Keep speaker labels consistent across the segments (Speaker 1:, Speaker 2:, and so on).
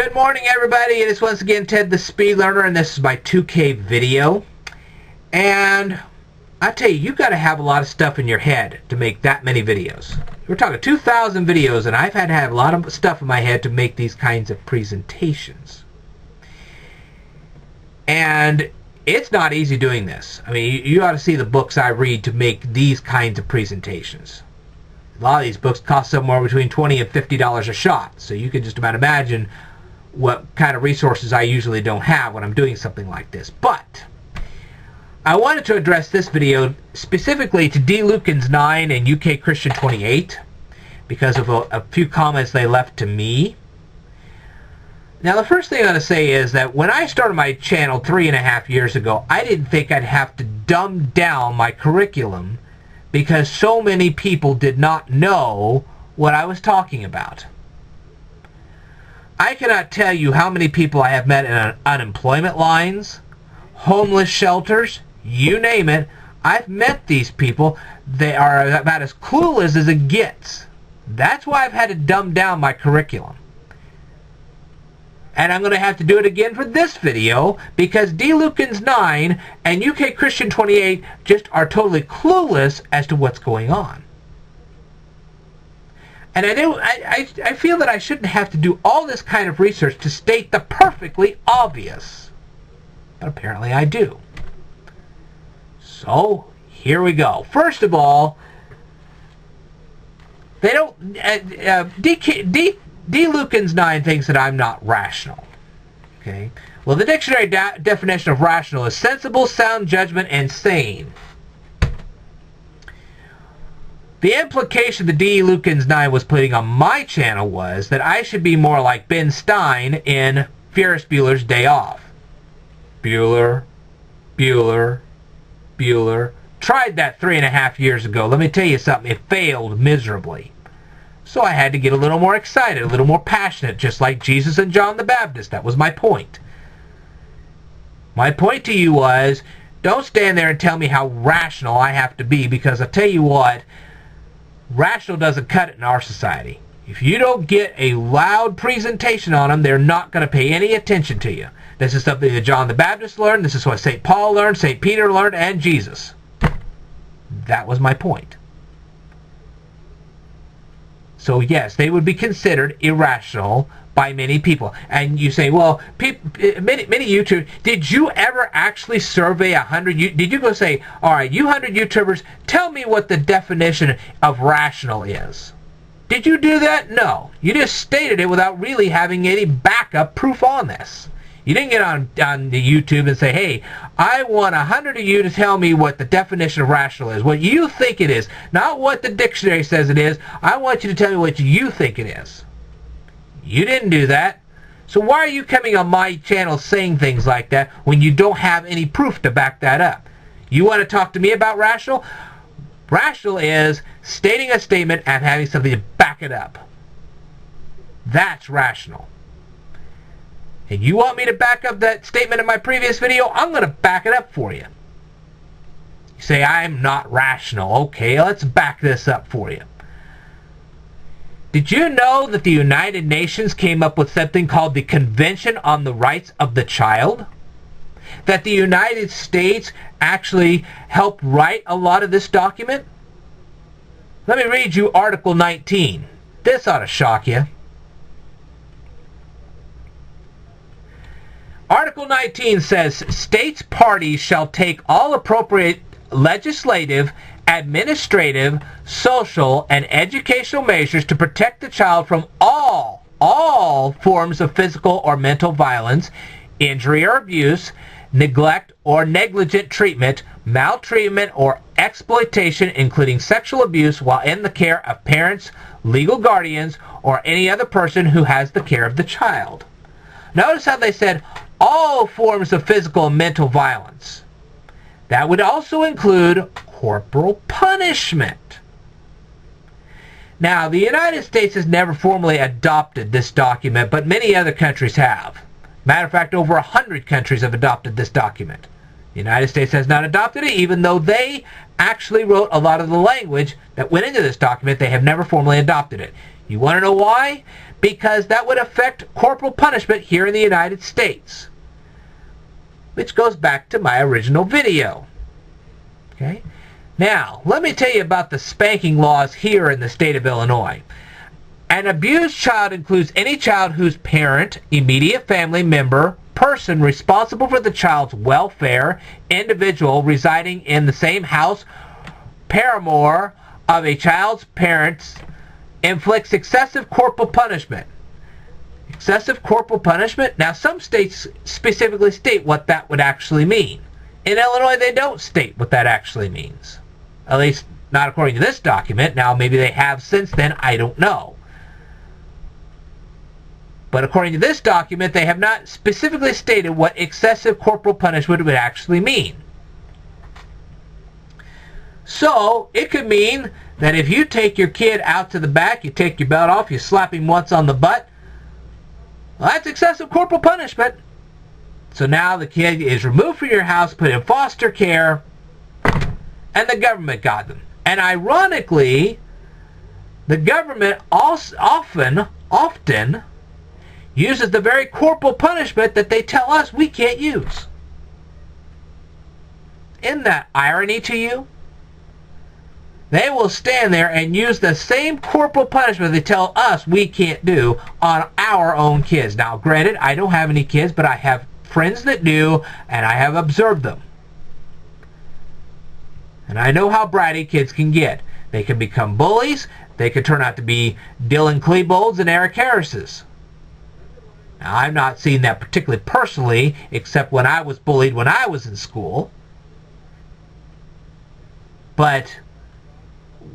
Speaker 1: Good morning, everybody. It is once again Ted the Speed Learner, and this is my 2K video. And I tell you, you've got to have a lot of stuff in your head to make that many videos. We're talking 2,000 videos, and I've had to have a lot of stuff in my head to make these kinds of presentations. And it's not easy doing this. I mean, you ought to see the books I read to make these kinds of presentations. A lot of these books cost somewhere between $20 and $50 a shot, so you can just about imagine what kind of resources I usually don't have when I'm doing something like this. But I wanted to address this video specifically to D. Lukens 9 and UK Christian 28 because of a few comments they left to me. Now, the first thing I want to say is that when I started my channel 3.5 years ago, I didn't think I'd have to dumb down my curriculum because so many people did not know what I was talking about. I cannot tell you how many people I have met in unemployment lines, homeless shelters, you name it. I've met these people. They are about as clueless as it gets. That's why I've had to dumb down my curriculum. And I'm going to have to do it again for this video because D. Lukens 9 and UK Christian 28 just are totally clueless as to what's going on. And I feel that I shouldn't have to do all this kind of research to state the perfectly obvious. But apparently I do. So, here we go. First of all, they don't... D. Lukens 9 thinks that I'm not rational. Okay? Well, the dictionary definition of rational is sensible, sound judgment, and sane. The implication that D. Lukens 9 was putting on my channel was that I should be more like Ben Stein in Ferris Bueller's Day Off. Bueller, Bueller, Bueller. Tried that 3.5 years ago. Let me tell you something. It failed miserably. So I had to get a little more excited, a little more passionate, just like Jesus and John the Baptist. That was my point. My point to you was, don't stand there and tell me how rational I have to be, because I'll tell you what, rational doesn't cut it in our society. If you don't get a loud presentation on them, they're not going to pay any attention to you. This is something that John the Baptist learned. This is what St. Paul learned, St. Peter learned, and Jesus. That was my point. So yes, they would be considered irrational by many people. And you say, well, many YouTubers, did you ever actually survey 100? Did you go say, all right, you 100 YouTubers, tell me what the definition of rational is? Did you do that? No. You just stated it without really having any backup proof on this. You didn't get on the YouTube and say, hey, I want 100 of you to tell me what the definition of rational is, what you think it is, not what the dictionary says it is. I want you to tell me what you think it is. You didn't do that. So why are you coming on my channel saying things like that when you don't have any proof to back that up? You want to talk to me about rational? Rational is stating a statement and having something to back it up. That's rational. And you want me to back up that statement in my previous video? I'm going to back it up for you. You say, I'm not rational. Okay, let's back this up for you. Did you know that the United Nations came up with something called the Convention on the Rights of the Child? That the United States actually helped write a lot of this document? Let me read you Article 19. This ought to shock you. Article 19 says, states parties shall take all appropriate legislative, administrative, social, and educational measures to protect the child from all forms of physical or mental violence, injury or abuse, neglect or negligent treatment, maltreatment or exploitation, including sexual abuse while in the care of parents, legal guardians, or any other person who has the care of the child. Notice how they said all forms of physical and mental violence. That would also include corporal punishment. Now, the United States has never formally adopted this document, but many other countries have. Matter of fact, over 100 countries have adopted this document. The United States has not adopted it, even though they actually wrote a lot of the language that went into this document. They have never formally adopted it. You want to know why? because that would affect corporal punishment here in the United States. Which goes back to my original video. Okay? Now, let me tell you about the spanking laws here in the state of Illinois. An abused child includes any child whose parent, immediate family member, person responsible for the child's welfare, individual residing in the same house, paramour of a child's parents, inflicts excessive corporal punishment. Excessive corporal punishment? Now, some states specifically state what that would actually mean. In Illinois, they don't state what that actually means. At least, not according to this document. Now, maybe they have since then. I don't know. But according to this document, they have not specifically stated what excessive corporal punishment would actually mean. So, it could mean that if you take your kid out to the back, you take your belt off, you slap him once on the butt, well, that's excessive corporal punishment. So now the kid is removed from your house, put in foster care, and the government got them. And ironically, the government often uses the very corporal punishment that they tell us we can't use. Isn't that irony to you? They will stand there and use the same corporal punishment they tell us we can't do on our own kids. Now, granted, I don't have any kids, but I have friends that do, and I have observed them. And I know how bratty kids can get. They can become bullies. They can turn out to be Dylan Klebold's and Eric Harris's. Now, I've not seen that particularly personally, except when I was bullied when I was in school. But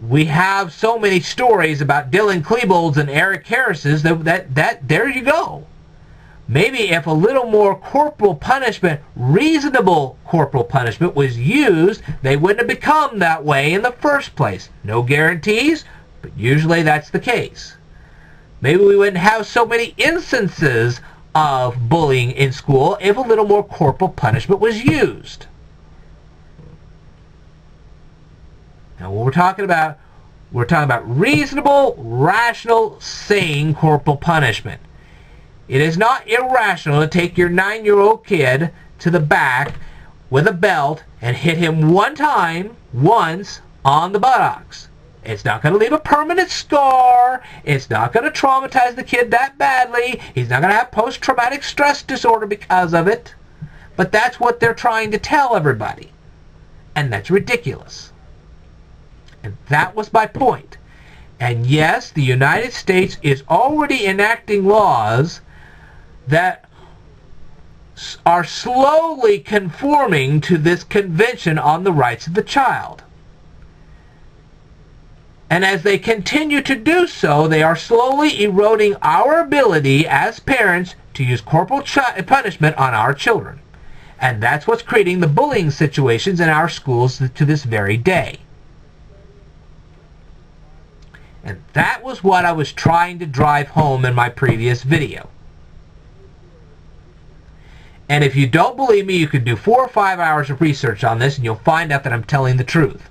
Speaker 1: we have so many stories about Dylan Klebold's and Eric Harris's that there you go. Maybe if a little more corporal punishment, reasonable corporal punishment was used, they wouldn't have become that way in the first place. No guarantees, but usually that's the case. Maybe we wouldn't have so many instances of bullying in school if a little more corporal punishment was used. Now, what we're talking about reasonable, rational, sane corporal punishment. It is not irrational to take your 9-year-old kid to the back with a belt and hit him once, on the buttocks. It's not going to leave a permanent scar. It's not going to traumatize the kid that badly. He's not going to have post-traumatic stress disorder because of it. But that's what they're trying to tell everybody. And that's ridiculous. And that was my point. And yes, the United States is already enacting laws that are slowly conforming to this Convention on the Rights of the Child. And as they continue to do so, they are slowly eroding our ability as parents to use corporal punishment on our children. And that's what's creating the bullying situations in our schools to this very day. And that was what I was trying to drive home in my previous video. And if you don't believe me, you can do 4 or 5 hours of research on this and you'll find out that I'm telling the truth.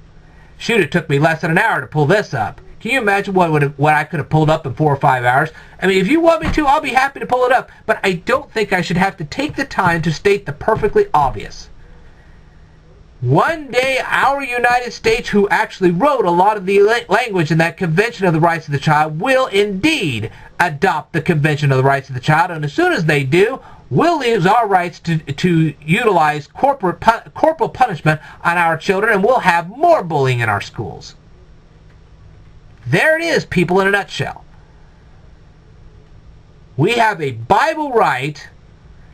Speaker 1: Shoot, it took me less than an hour to pull this up. Can you imagine what I could have pulled up in 4 or 5 hours? I mean, if you want me to, I'll be happy to pull it up. But I don't think I should have to take the time to state the perfectly obvious. One day, our United States, who actually wrote a lot of the language in that Convention of the Rights of the Child, will indeed adopt the Convention of the Rights of the Child. And as soon as they do, we'll lose our rights to utilize corporal punishment on our children, and we'll have more bullying in our schools. There it is, people, in a nutshell. We have a Bible right,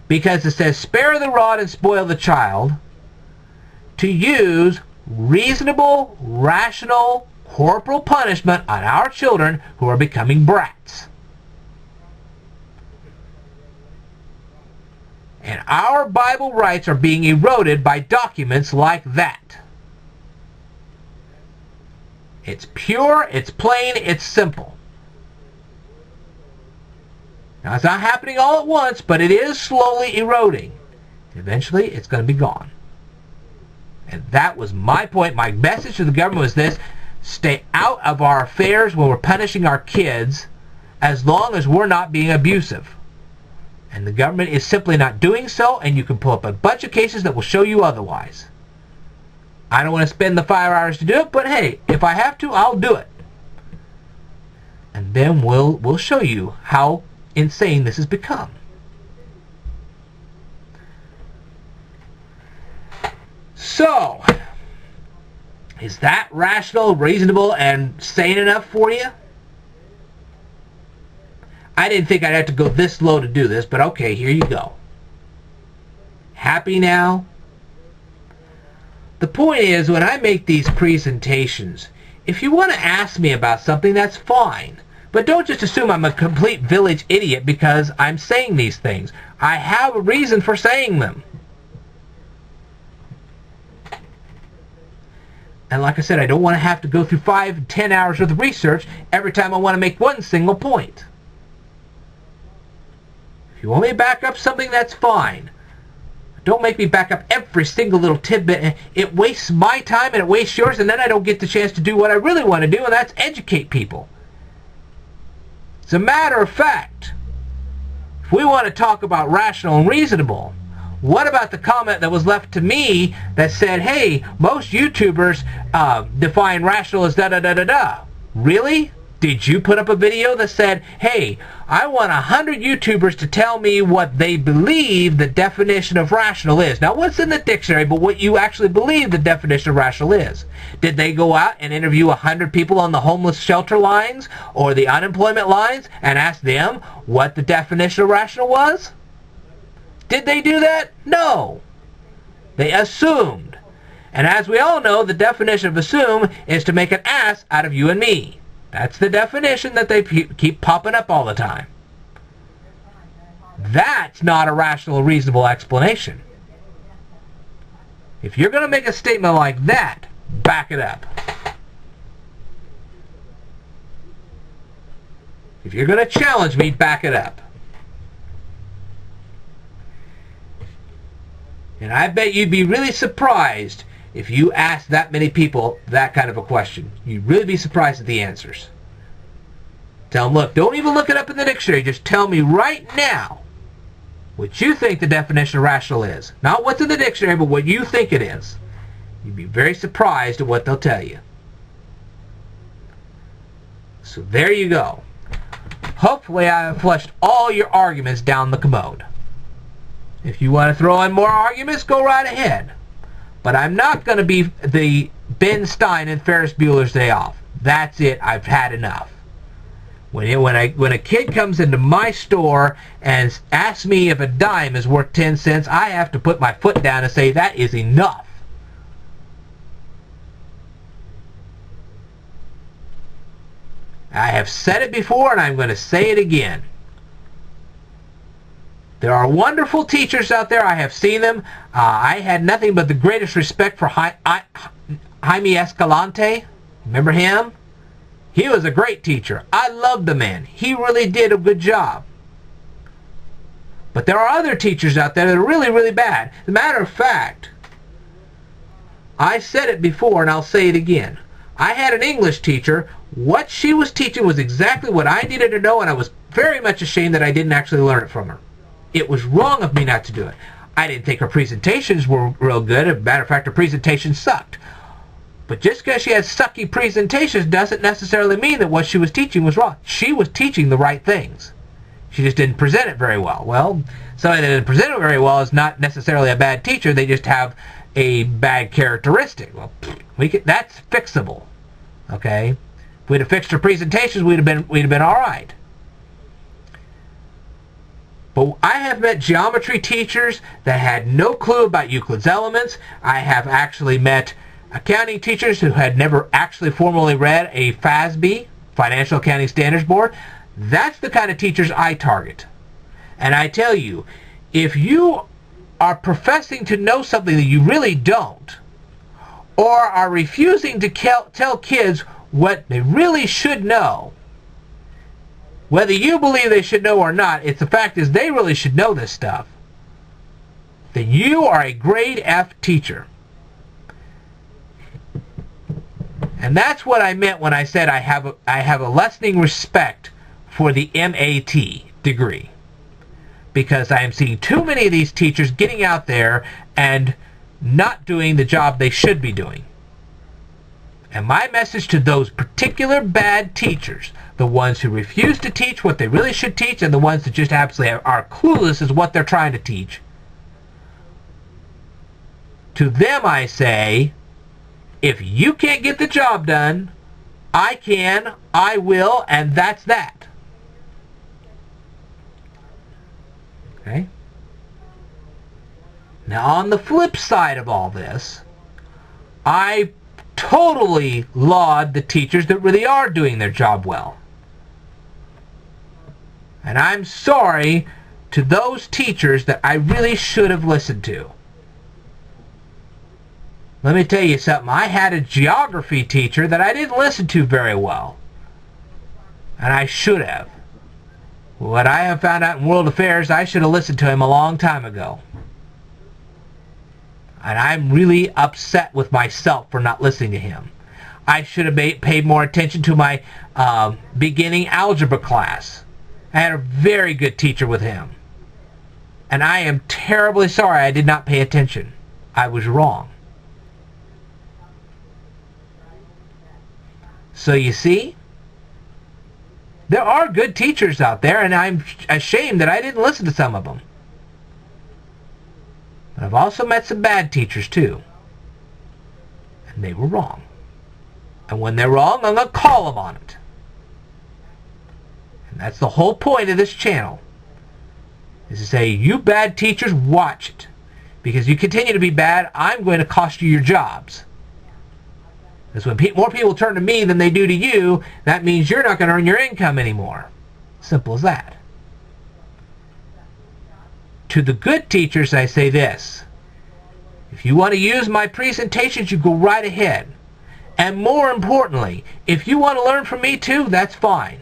Speaker 1: because it says, spare the rod and spoil the child, to use reasonable, rational, corporal punishment on our children who are becoming brats. And our Bible rights are being eroded by documents like that. It's pure, it's plain, it's simple. Now, it's not happening all at once, but it is slowly eroding. Eventually, it's going to be gone. And that was my point. My message to the government was this: stay out of our affairs when we're punishing our kids, as long as we're not being abusive. And the government is simply not doing so, and you can pull up a bunch of cases that will show you otherwise. I don't want to spend the 5 hours to do it, but hey, if I have to, I'll do it. And then we'll show you how insane this has become. So, is that rational, reasonable, and sane enough for you? I didn't think I'd have to go this low to do this, but okay, here you go. Happy now? The point is, when I make these presentations, if you want to ask me about something, that's fine. But don't just assume I'm a complete village idiot because I'm saying these things. I have a reason for saying them. And like I said, I don't want to have to go through 5, 10 hours worth of research every time I want to make one single point. If you want me to back up something, that's fine. Don't make me back up every single little tidbit. It wastes my time and it wastes yours, and then I don't get the chance to do what I really want to do, and that's educate people. As a matter of fact, if we want to talk about rational and reasonable, what about the comment that was left to me that said, hey, most YouTubers define rational as da-da-da-da-da? Really? Did you put up a video that said, hey, I want 100 YouTubers to tell me what they believe the definition of rational is? Now, what's in the dictionary, but what you actually believe the definition of rational is? Did they go out and interview 100 people on the homeless shelter lines or the unemployment lines and ask them what the definition of rational was? Did they do that? No. They assumed. And as we all know, the definition of assume is to make an ass out of you and me. That's the definition that they keep popping up all the time. That's not a rational, reasonable explanation. If you're going to make a statement like that, back it up. If you're going to challenge me, back it up. And I bet you'd be really surprised if you asked that many people that kind of a question. You'd really be surprised at the answers. Tell them, look, don't even look it up in the dictionary. Just tell me right now what you think the definition of rational is. Not what's in the dictionary, but what you think it is. You'd be very surprised at what they'll tell you. So there you go. Hopefully I have flushed all your arguments down the commode. If you want to throw in more arguments, go right ahead. But I'm not going to be the Ben Stein and Ferris Bueller's Day Off. That's it. I've had enough. When a kid comes into my store and asks me if a dime is worth 10 cents, I have to put my foot down and say that is enough. I have said it before and I'm going to say it again. There are wonderful teachers out there. I have seen them. I had nothing but the greatest respect for Jaime Escalante. Remember him? He was a great teacher. I loved the man. He really did a good job. But there are other teachers out there that are really, really bad. As a matter of fact, I said it before and I'll say it again. I had an English teacher. What she was teaching was exactly what I needed to know, and I was very much ashamed that I didn't actually learn it from her. It was wrong of me not to do it. I didn't think her presentations were real good. As a matter of fact, her presentation sucked. But just because she had sucky presentations doesn't necessarily mean that what she was teaching was wrong. She was teaching the right things. She just didn't present it very well. Well, somebody that didn't present it very well is not necessarily a bad teacher. They just have a bad characteristic. Well, that's fixable. Okay? If we'd have fixed her presentations, we'd have been all right. But I have met geometry teachers that had no clue about Euclid's elements. I have actually met accounting teachers who had never actually formally read a FASB, Financial Accounting Standards Board. That's the kind of teachers I target. And I tell you, if you are professing to know something that you really don't, or are refusing to tell kids what they really should know, whether you believe they should know or not, the fact is they really should know this stuff, then you are a grade F teacher. And that's what I meant when I said I have a lessening respect for the MAT degree, because I am seeing too many of these teachers getting out there and not doing the job they should be doing. And my message to those particular bad teachers, the ones who refuse to teach what they really should teach and the ones that just absolutely are clueless as what they're trying to teach, to them I say, if you can't get the job done, I can, I will, and that's that. Okay? Now, on the flip side of all this, I totally laud the teachers that really are doing their job well. And I'm sorry to those teachers that I really should have listened to. Let me tell you something. I had a geography teacher that I didn't listen to very well. And I should have. What I have found out in world affairs, I should have listened to him a long time ago. And I'm really upset with myself for not listening to him. I should have paid more attention to my beginning algebra class. I had a very good teacher with him. And I am terribly sorry I did not pay attention. I was wrong. So you see, there are good teachers out there, and I'm ashamed that I didn't listen to some of them. But I've also met some bad teachers too. And they were wrong. And when they're wrong, I'm going to call them on it. And that's the whole point of this channel. Is to say, you bad teachers, watch it. Because you continue to be bad, I'm going to cost you your jobs. Because when more people turn to me than they do to you, that means you're not going to earn your income anymore. Simple as that. To the good teachers, I say this. If you want to use my presentations, you go right ahead. And more importantly, if you want to learn from me too, that's fine.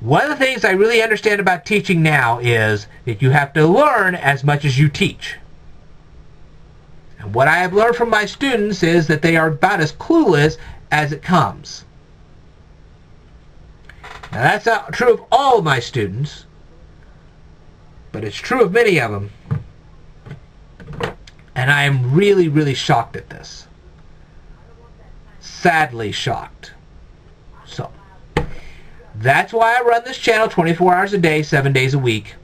Speaker 1: One of the things I really understand about teaching now is that you have to learn as much as you teach. And what I have learned from my students is that they are about as clueless as it comes. Now that's not true of all of my students, but it's true of many of them. And I am really, really shocked at this. Sadly shocked. So, that's why I run this channel 24 hours a day, 7 days a week.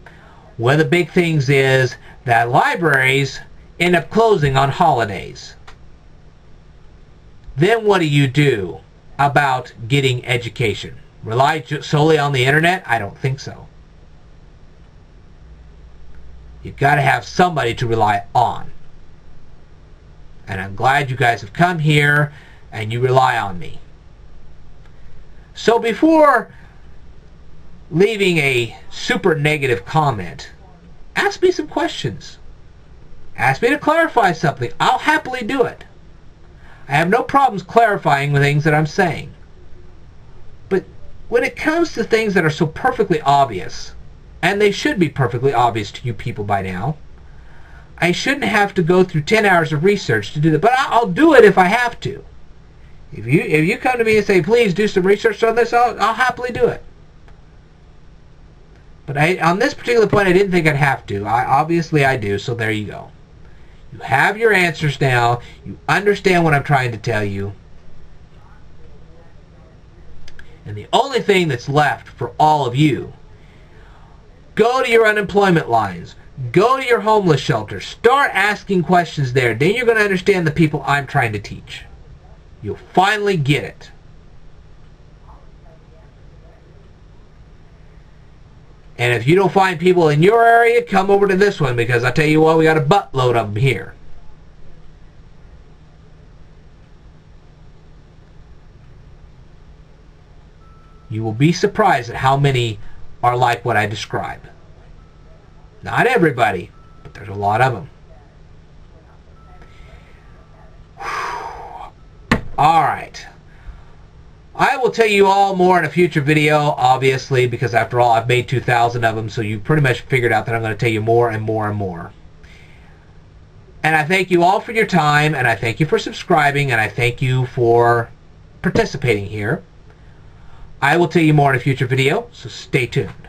Speaker 1: One of the big things is that libraries end up closing on holidays. Then what do you do about getting education? Rely solely on the internet? I don't think so. You've got to have somebody to rely on. And I'm glad you guys have come here and you rely on me. So before leaving a super negative comment, ask me some questions. Ask me to clarify something. I'll happily do it. I have no problems clarifying the things that I'm saying. But when it comes to things that are so perfectly obvious, and they should be perfectly obvious to you people by now, I shouldn't have to go through 10 hours of research to do that. But I'll do it if I have to. If you come to me and say, please do some research on this, I'll happily do it. But on this particular point, I didn't think I'd have to. Obviously, I do, so there you go. You have your answers now. You understand what I'm trying to tell you. And the only thing that's left for all of you, go to your unemployment lines. Go to your homeless shelter. Start asking questions there. Then you're going to understand the people I'm trying to teach. You'll finally get it. And if you don't find people in your area, come over to this one, because I tell you what, we got a buttload of them here. You will be surprised at how many are like what I describe. Not everybody, but there's a lot of them. Alright. I will tell you all more in a future video, obviously, because after all, I've made 2,000 of them, so you pretty much figured out that I'm going to tell you more and more and more. And I thank you all for your time, and I thank you for subscribing, and I thank you for participating here. I will tell you more in a future video, so stay tuned.